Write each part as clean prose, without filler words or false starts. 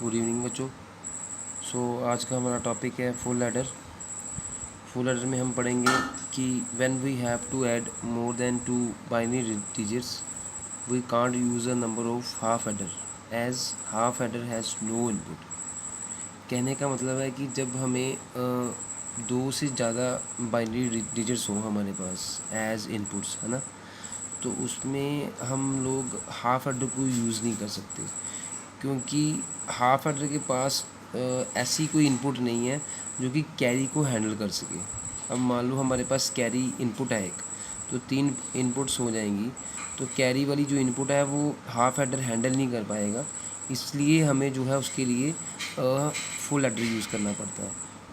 Good evening बच्चों। आज का हमारा टॉपिक है फुल एडर। फुल एडर में हम पढ़ेंगे कि when we have to add more than two binary digits we can't use a number of half adder as half adder has no input. कहने का मतलब है कि जब हमें दो से ज़्यादा बाइनरी डिजिट्स हो हमारे पास एज इनपुट्स, है ना, तो उसमें हम लोग हाफ एडर को यूज़ नहीं कर सकते, क्योंकि हाफ एडर के पास ऐसी कोई इनपुट नहीं है जो कि कैरी को हैंडल कर सके। अब मान लो हमारे पास कैरी इनपुट है एक, तो 3 इनपुट्स हो जाएंगी, तो कैरी वाली जो इनपुट है वो हाफ एडर हैंडल नहीं कर पाएगा, इसलिए हमें जो है उसके लिए फुल एडर यूज़ करना पड़ता है।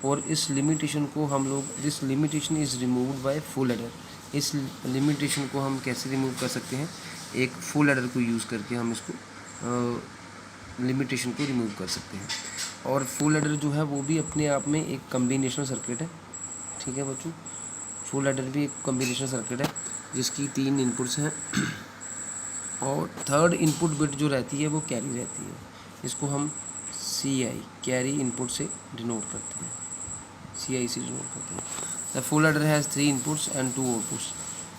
और इस लिमिटेशन को हम लोग, this limitation is removed by full adder. इस लिमिटेशन को हम कैसे रिमूव कर सकते हैं? एक फुल एडर को यूज़ करके हम इसको लिमिटेशन को रिमूव कर सकते हैं। और फुल एडर जो है वो भी अपने आप में एक कम्बिनेशनल सर्किट है। ठीक है बच्चों, फुल एडर भी एक कम्बिनेशनल सर्किट है जिसकी 3 इनपुट्स हैं और थर्ड इनपुट बिट जो रहती है वो कैरी रहती है। इसको हम CI कैरी इनपुट से डिनोट करते हैं, CI से डिनोट करते हैं। The full adder has 3 inputs and 2 outputs.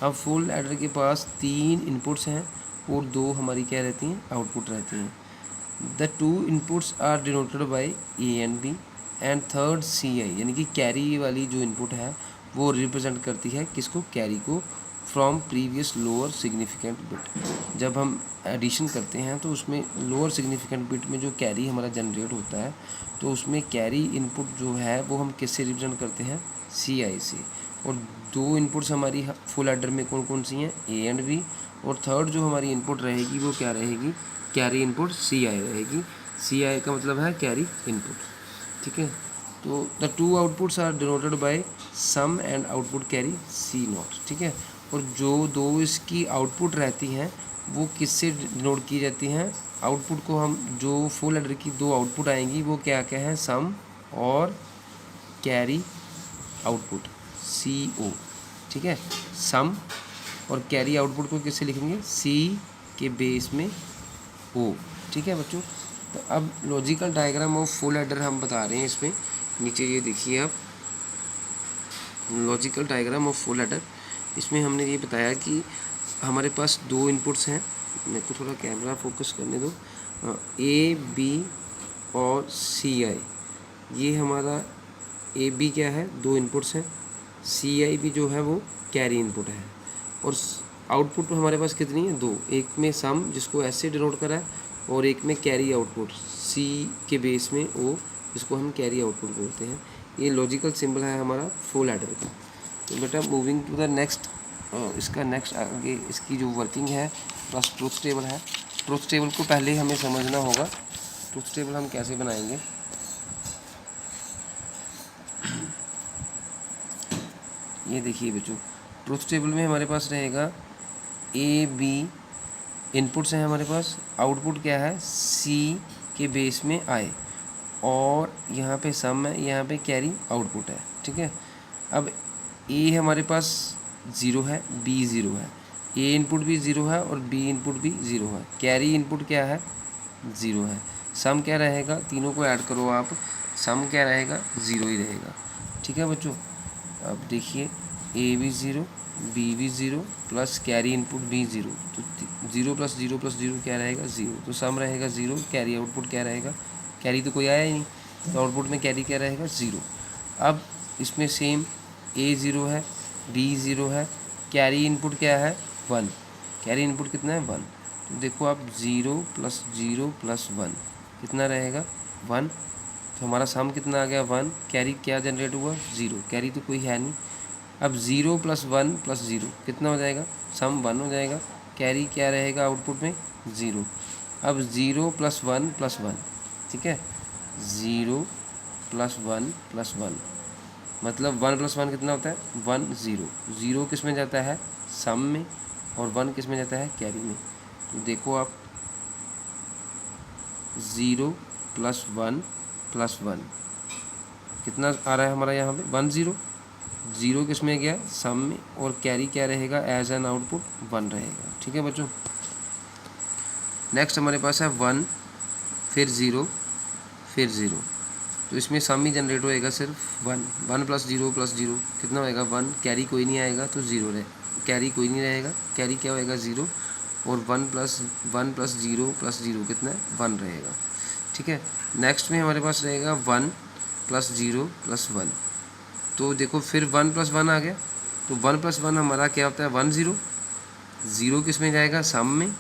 अब फुल एडर के पास 3 इनपुट्स हैं और 2 हमारी क्या रहती हैं? आउटपुट रहती हैं। The two inputs are denoted by A and B and third CI, यानी कि कैरी वाली जो इनपुट है वो रिप्रेजेंट करती है किसको? कैरी को, from previous lower significant bit. जब हम एडिशन करते हैं तो उसमें लोअर सिग्निफिकेंट बिट में जो कैरी हमारा जनरेट होता है, तो उसमें कैरी इनपुट जो है वो हम किससे रिप्रेजेंट करते हैं? CI से। और 2 इनपुट्स हमारी फुल एडर में कौन कौन सी हैं? A and B। और थर्ड जो हमारी इनपुट रहेगी वो क्या रहेगी? कैरी इनपुट CI रहेगी। CI का मतलब है कैरी इनपुट। ठीक है, तो the 2 outputs are denoted by sum and output carry C0। ठीक है, और जो 2 इसकी आउटपुट रहती हैं वो किससे डिनोट की जाती हैं? आउटपुट को हम, जो फुल एडर की 2 आउटपुट आएंगी वो क्या क्या है? सम और कैरी आउटपुट, CO। ठीक है, सम और कैरी आउटपुट को किससे लिखेंगे? C के बेस में O। ठीक है बच्चों, तो अब logical diagram of full adder हम बता रहे हैं इसमें। नीचे ये देखिए आप, logical diagram of full adder. इसमें हमने ये बताया कि हमारे पास 2 इनपुट्स हैं। मेरे को थोड़ा कैमरा फोकस करने दो। A, B और CI, ये हमारा AB क्या है? 2 इनपुट्स हैं। CI भी जो है वो कैरी इनपुट है। और आउटपुट हमारे पास कितनी है? 2। एक में सम जिसको ऐसे डिनोट करा है और एक में कैरी आउटपुट C के बेस में O, जिसको हम कैरी आउटपुट बोलते हैं। ये लॉजिकल सिंबल है हमारा फुल एडर का। तो बेटा मूविंग टू द नेक्स्ट, इसका नेक्स्ट आगे इसकी जो वर्किंग है बस ट्रुथ टेबल है। ट्रुथ टेबल को पहले हमें समझना होगा। ट्रुथ टेबल हम कैसे बनाएंगे? ये देखिए बच्चों, ट्रुथ टेबल में हमारे पास रहेगा A, B इनपुट्स हैं हमारे पास, आउटपुट क्या है? C के बेस में I, और यहाँ पे सम है, यहाँ पे कैरी आउटपुट है। ठीक है, अब A हमारे पास 0 है, B 0 है, A इनपुट भी 0 है और B इनपुट भी 0 है, कैरी इनपुट क्या है? 0 है। सम क्या रहेगा? तीनों को ऐड करो आप, सम क्या रहेगा? 0 ही रहेगा। ठीक है बच्चों, अब देखिए A भी 0, B भी 0 प्लस कैरी इनपुट भी 0, तो 0 प्लस 0 प्लस 0 क्या रहेगा? 0। तो सम रहेगा 0, कैरी आउटपुट क्या रहेगा? कैरी तो कोई आया ही नहीं, तो आउटपुट में कैरी क्या रहेगा? 0। अब इसमें सेम A 0 है, B 0 है, कैरी इनपुट क्या है? 1। कैरी इनपुट कितना है? 1। तो देखो आप 0 प्लस 0 प्लस 1 कितना रहेगा? 1। तो हमारा सम कितना आ गया? 1। कैरी क्या जनरेट हुआ? 0। कैरी तो कोई है नहीं। अब 0 प्लस 1 प्लस 0 कितना हो जाएगा? सम 1 हो जाएगा। कैरी क्या रहेगा आउटपुट में? 0। अब 0 प्लस 1 प्लस 1, ठीक है, 0 प्लस 1 प्लस 1 मतलब 1 प्लस 1 कितना होता है? 1, 0। 0 किस में जाता है? सम में, और 1 किस में जाता है? कैरी में। तो देखो आप 0 प्लस 1 प्लस 1 कितना आ रहा है हमारा यहाँ पे? 1, 0। 0 किस में गया? सम में, और कैरी क्या रहेगा एज एन आउटपुट? 1 रहेगा। ठीक है बच्चों, नेक्स्ट हमारे पास है 1, फिर 0, फिर 0। तो इसमें सम ही जनरेट होएगा सिर्फ 1। 1 + 0 + 0 कितना होएगा 1। कैरी कोई नहीं आएगा तो 0 रहे, कैरी कोई नहीं रहेगा, कैरी क्या होएगा 0। और 1 + 0 + 0 कितना है 1 रहेगा। ठीक है, नेक्स्ट में हमारे पास रहेगा 1 + 0 + 1। तो देखो फिर 1 + 1 आ गया, तो 1 + 1 हमारा क्या होता है 1 0। 0 किस में जाएगा सम में,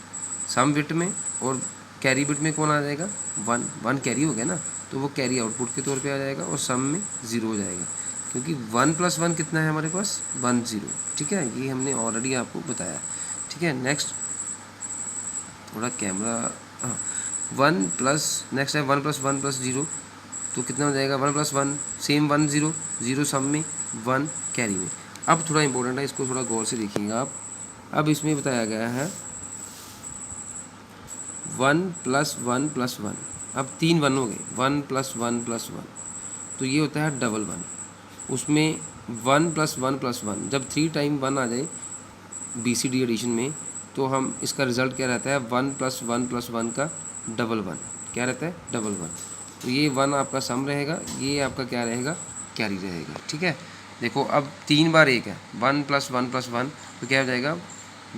सम बिट में, और कैरी बिट में कौन आ जाएगा 1। 1 कैरी हो गया ना, तो वो कैरी आउटपुट के तौर पे आ जाएगा और सम में 0 हो जाएगा, क्योंकि 1 + 1 कितना है हमारे पास 1 0। ठीक है, ये हमने ऑलरेडी आपको बताया। ठीक है, नेक्स्ट थोड़ा कैमरा, हाँ 1 प्लस नेक्स्ट है 1 + 1 + 0, तो कितना हो जाएगा 1 + 1 सेम 1 0 0 सम में 1 कैरी में। अब थोड़ा इंपॉर्टेंट है, इसको थोड़ा गौर से देखिएगा आप। अब इसमें बताया गया है 1 + 1 + 1, अब 3 1 हो गए, 1 + 1 + 1, तो ये होता है डबल 1। उसमें 1 + 1 + 1, जब 3 टाइम 1 आ जाए BCD एडिशन में, तो हम इसका रिज़ल्ट क्या रहता है 1 + 1 + 1 का डबल 1, क्या रहता है डबल 1। तो ये 1 आपका सम रहेगा, ये आपका क्या रहेगा कैरी रहेगा। ठीक है, देखो अब 3 बार 1 है, 1 + 1 + 1, तो क्या हो जाएगा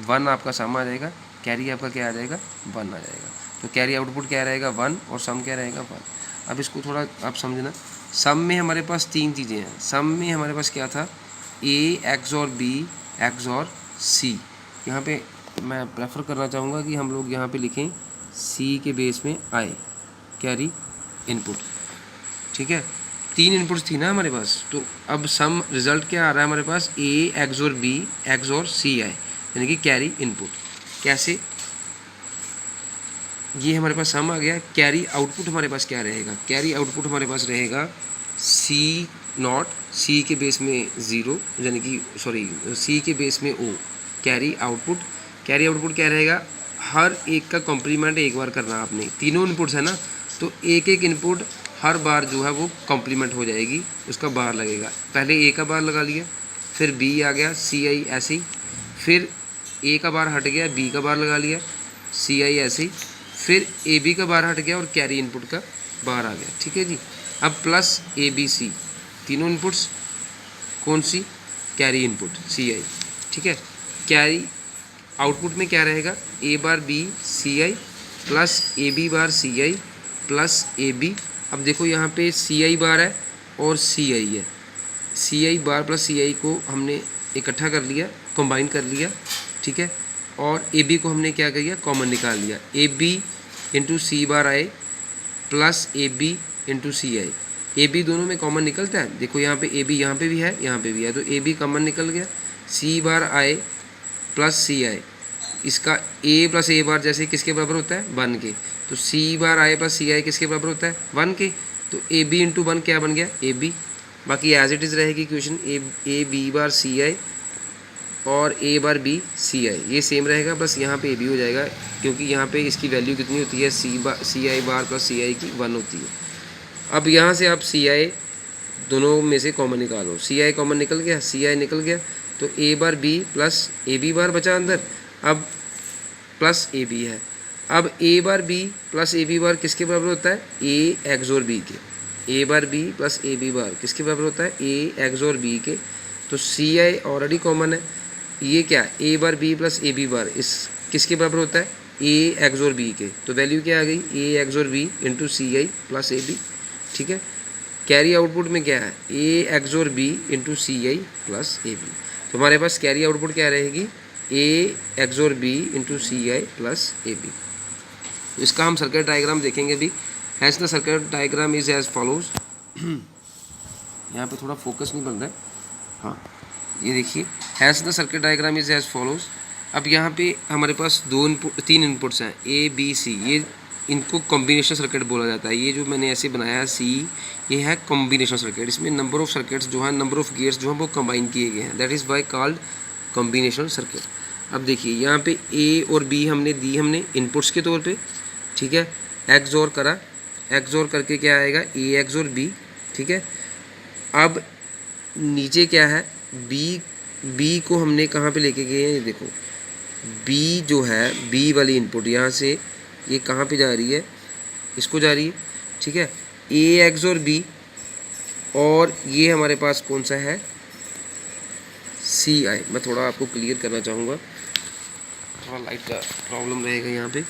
1 आपका सम आ जाएगा, कैरी आपका क्या आ जाएगा 1 आ जाएगा। तो कैरी आउटपुट क्या रहेगा 1 और सम क्या रहेगा 1। अब इसको थोड़ा आप समझना, सम में हमारे पास 3 चीज़ें हैं। सम में हमारे पास क्या था A XOR B XOR C। यहाँ पे मैं प्रेफर करना चाहूँगा कि हम लोग यहाँ पे लिखें C के बेस में आए कैरी इनपुट। ठीक है, 3 इनपुट्स थी ना हमारे पास, तो अब सम रिज़ल्ट क्या आ रहा है हमारे पास A XOR B XOR C आए, यानी कि कैरी इनपुट। कैसे, ये हमारे पास सम आ गया। कैरी आउटपुट हमारे पास क्या रहेगा, कैरी आउटपुट हमारे पास रहेगा C0, C के बेस में 0, यानी कि सॉरी C के बेस में O carry output. Carry output क्या रहेगा, हर एक का कॉम्प्लीमेंट एक बार करना आपने, तीनों इनपुट्स है ना, तो एक एक इनपुट हर बार जो है वो कॉम्प्लीमेंट हो जाएगी, उसका बार लगेगा। पहले A का बार लगा लिया, फिर B आ गया CI ऐसे ही, फिर A का बार हट गया B का बार लगा लिया CI ऐसे ही, फिर AB का बार हट गया और कैरी इनपुट का बार आ गया। ठीक है जी, अब प्लस ABC, तीनों इनपुट्स कौन सी कैरी इनपुट CI। ठीक है, कैरी आउटपुट में क्या रहेगा A bar B CI plus AB bar CI plus AB। अब देखो यहाँ पे CI बार है और CI है, CI बार प्लस CI को हमने इकट्ठा कर लिया, कंबाइन कर लिया। ठीक है, और AB को हमने क्या किया कॉमन निकाल लिया, AB into C bar I plus AB into CI। AB दोनों में कॉमन निकलता है, देखो यहाँ पे AB यहाँ पे भी है यहाँ पे भी है, तो AB कॉमन निकल गया। C bar I plus CI, इसका A प्लस A बार जैसे किसके बराबर होता है 1 के, तो C bar I plus CI किसके बराबर होता है 1 के, तो AB इंटू 1 क्या बन गया AB। बाकी एज इट इज़ रहेगी equation A B bar CI और A बार B CI, ये सेम रहेगा, बस यहाँ पे AB हो जाएगा, क्योंकि यहाँ पे इसकी वैल्यू कितनी होती है CI बार प्लस CI की 1 होती है। अब यहाँ से आप CI दोनों में से कॉमन निकालो, CI कॉमन निकल गया CI निकल गया, तो A bar B plus AB बार बचा अंदर, अब प्लस AB है। अब A bar B plus AB बार किसके बराबर होता है A XOR B के, A bar B plus AB बार किसके बराबर होता है A XOR B के, तो CI ऑलरेडी कॉमन है, ये क्या A bar B plus AB बार इस किसके बराबर होता है A XOR B के, तो वैल्यू क्या आ गई A XOR B into CI plus AB। ठीक है, कैरी आउटपुट में क्या है A XOR B into CI plus AB, तो हमारे पास कैरी आउटपुट क्या रहेगी A XOR B into CI plus AB। इसका हम सर्किट डायग्राम देखेंगे अभी। As the circuit diagram is as follows. यहाँ पे थोड़ा फोकस नहीं बन रहा है, हाँ ये देखिए, as the circuit diagram is as follows. अब यहाँ पे हमारे पास 3 इनपुट्स हैं A B C, ये इनको कॉम्बिनेशन सर्किट बोला जाता है। ये जो मैंने ऐसे बनाया है C, ये है कॉम्बिनेशन सर्किट, इसमें नंबर ऑफ सर्किट्स जो है नंबर ऑफ गेट्स जो हैं वो कंबाइन किए गए हैं, that is why called combination circuit. अब देखिए यहाँ पे A और B हमने दी हमने इनपुट्स के तौर पे, ठीक है, XOR करा, XOR करके क्या आएगा A XOR B। ठीक है, अब नीचे क्या है B को हमने कहाँ पे लेके गए हैं, देखो B जो है B वाली इनपुट यहाँ से ये कहाँ पे जा रही है, इसको जा रही है। ठीक है, ए एक्सोर बी, और ये हमारे पास कौन सा है, सी आई। मैं थोड़ा आपको क्लियर करना चाहूँगा, थोड़ा लाइट का प्रॉब्लम रहेगा यहाँ पे।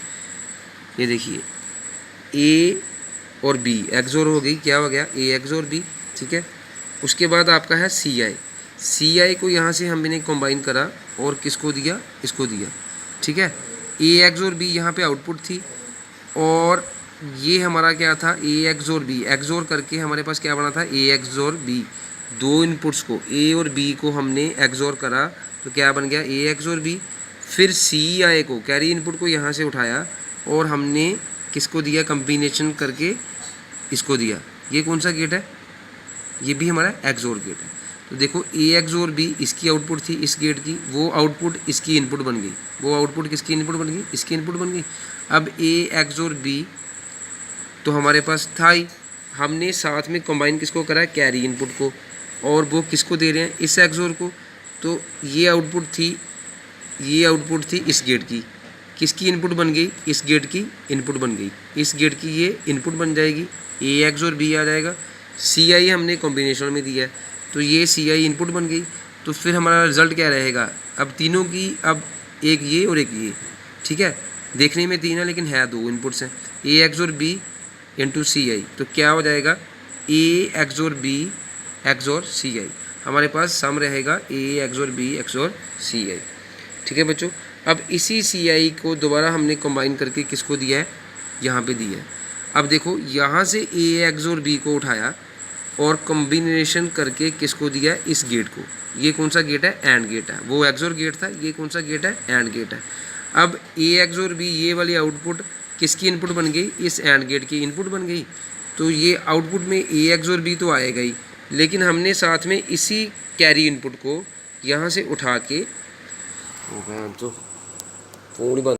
ये देखिए ए और बी एक्सोर हो गई, क्या हो गया, ए एक्सोर बी, ठीक है। उसके बाद आपका है सी आई। सी आई को यहाँ से हमने कंबाइन करा और किसको दिया, इसको दिया, ठीक है। ए एक्सोर बी यहाँ पे आउटपुट थी, और ये हमारा क्या था, ए एक्सोर बी, एक्सोर करके हमारे पास क्या बना था, ए एक्सोर बी। दो इनपुट्स को, ए और बी को हमने एक्सोर करा तो क्या बन गया, ए एक्सोर बी। फिर सी आई को, कैरी इनपुट को यहाँ से उठाया और हमने किसको दिया, कम्बिनेशन करके इसको दिया। ये कौन सा गेट है, ये भी हमारा एक्सोर गेट है। तो देखो ए एक्सोर बी इसकी आउटपुट थी इस गेट की, वो आउटपुट इसकी इनपुट बन गई, वो आउटपुट किसकी इनपुट बन गई, इसकी इनपुट बन गई। अब ए एक्सोर बी तो हमारे पास था ही, हमने साथ में कंबाइन किसको करा है, कैरी इनपुट को, और वो किसको दे रहे हैं, इस एक्सोर को। तो ये आउटपुट थी, ये आउटपुट थी इस गेट की, किसकी इनपुट बन गई, इस गेट की इनपुट बन गई, इस गेट की ये इनपुट बन जाएगी, ए एक्सोर बी आ जाएगा। सी आई हमने कॉम्बिनेशन में दिया है तो ये सी आई इनपुट बन गई। तो फिर हमारा रिजल्ट क्या रहेगा, अब तीनों की, अब एक ये और एक ये, ठीक है। देखने में तीन है लेकिन है दो इनपुट्स हैं, ए एक्सोर बी इंटू सी आई। तो क्या हो जाएगा, ए एक्सोर बी एक्सोर सी आई, हमारे पास सम रहेगा ए एक्सोर बी एक्सोर सी आई, ठीक है बच्चों। अब इसी सी आई को दोबारा हमने कंबाइन करके किसको दिया है, यहाँ पे दिया है। अब देखो यहाँ से ए एक्सोर बी को उठाया और कॉम्बिनेशन करके किसको दिया है, इस गेट को। ये कौन सा गेट है, एंड गेट है, वो एक्सोर गेट था, ये कौन सा गेट है, एंड गेट है। अब ए एक्सोर बी, ये वाली आउटपुट किसकी इनपुट बन गई, इस एंड गेट की इनपुट बन गई। तो ये आउटपुट में ए एक्सोर बी तो आएगा ही, लेकिन हमने साथ में इसी कैरी इनपुट को यहाँ से उठा के, तो थोड़ी बात